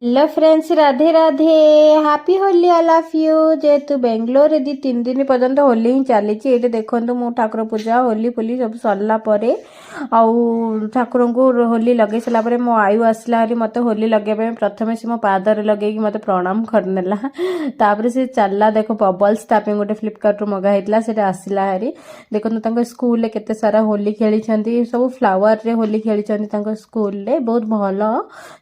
Hello friends, Radhe Radhe. Happy Holi all of you. जेहेतु बेंगलोर दी 3 दिन पर्यंत होली ही चली। ये देखो मु ठाकुर पूजा होली फुली सब सरला परे ठाकुर को होली लगे सारा पर मो आयु आसला हरी मत होली लगे प्रथम से मो पादर लगे मत प्रणाम करनेला तापर से चलला। देखो बबल्स तापिंग गोटे फ्लिपकार्ट रू मगा होता से आसला हरी। देखो स्कूल केते सारा होली खेली सब फ्लावर रे होली खेली स्कूल रे बहुत भल।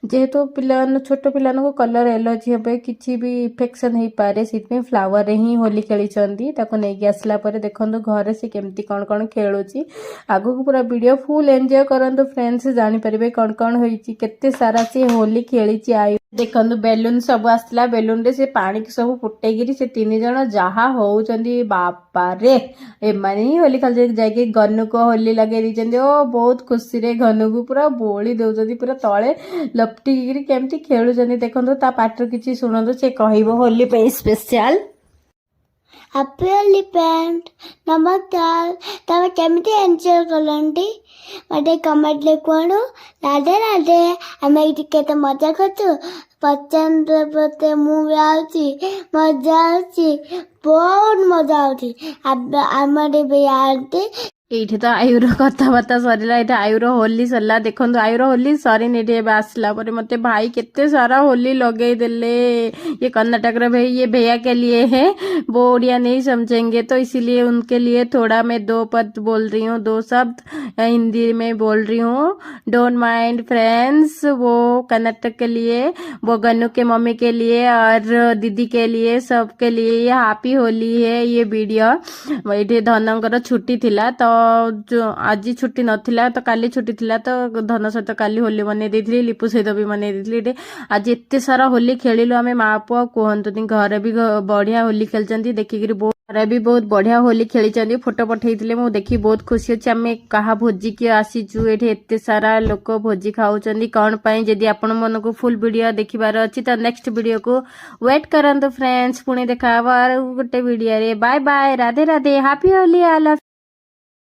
जेहेतु पिला छोट पिला कलर एलर्जी हे किसी भी इन्फेक्शन हो पारे से फ्लावर रे ही होली खेली नहीं आसला देखो घर से केमती कौन कौन खेलुची। आगु को पूरा वीडियो फुल एंजॉय करंतु फ्रेंड्स, जानी परिबे कौन कौन होईची केते सारा से होली खेलीची। आयु देखंतु बेलून सब आसला, बेलून रे से पानी सब फुटेगिरी से 3 जण जहा होउचंदी बापा रे एमाने ही होली खेल जाके गनु को होली लगे दीचंदी। ओ बहुत खुशी रे गनु को पूरा बोली दउचंदी, पूरा तळे लपटिगिरी केमती खेलुचंदी। देखंतु ता पाटर किछि सुनंतु से कहइबो होली पे स्पेशल हैप्पी होली फ्रेंड। नमस्कार, तमे केमिति एंजॉय करलंडी मते कमेंट लिखवानो। राधे राधे। आमे इति केते मजा करछु पचंद पते मु आउची मजा आउची बहुत मजा आउची। अब आमरे भी आते ये तो आयुर कथबार्ता सरला। ये आयुर होली सरला। देखो आयुर होली सरीन ये आसला मत भाई केते सारा होली लगे देले। ये कर्नाटक रे भाई, ये भैया के लिए है, वो उड़िया नहीं समझेंगे तो इसीलिए उनके लिए थोड़ा मैं 2 पद बोल रही हूँ, 2 शब्द हिंदी में बोल रही हूँ। Don't mind friends. वो कर्नाटक के लिए, वो गन्नू के मम्मी के लिए और दीदी के लिए, सबके लिए ये हैप्पी होली है। ये वीडियो ये धनकर छुट्टी थिला तो जो आज छुट्टी नथिला तो काली छुट्टी थिला तो धन सहित काली होली मनाई देथिली, लिपु सहित भी मनाई देथिली। आज एते सारा होली खेलिलु आमे माँ पुआ कहतुनी। घर भी बढ़िया होली खेलचंती देखिकरी बहुत घर भी बहुत बढ़िया होली खेली। फोटो पठेइथिले मु देखि बहुत खुशी अछि। आमे कहा भोजी के आसीचु एठे एते सारा लोक भोजी खाउचंदी कोन पई। जदि आपण मन को फुल वीडियो देखिबार अछि तो नेक्स्ट वीडियो को वेट करंतु फ्रेंड्स। पुणी देखा गोटे वीडियो रे। Bye bye, Radhe Radhe, happy Holi all.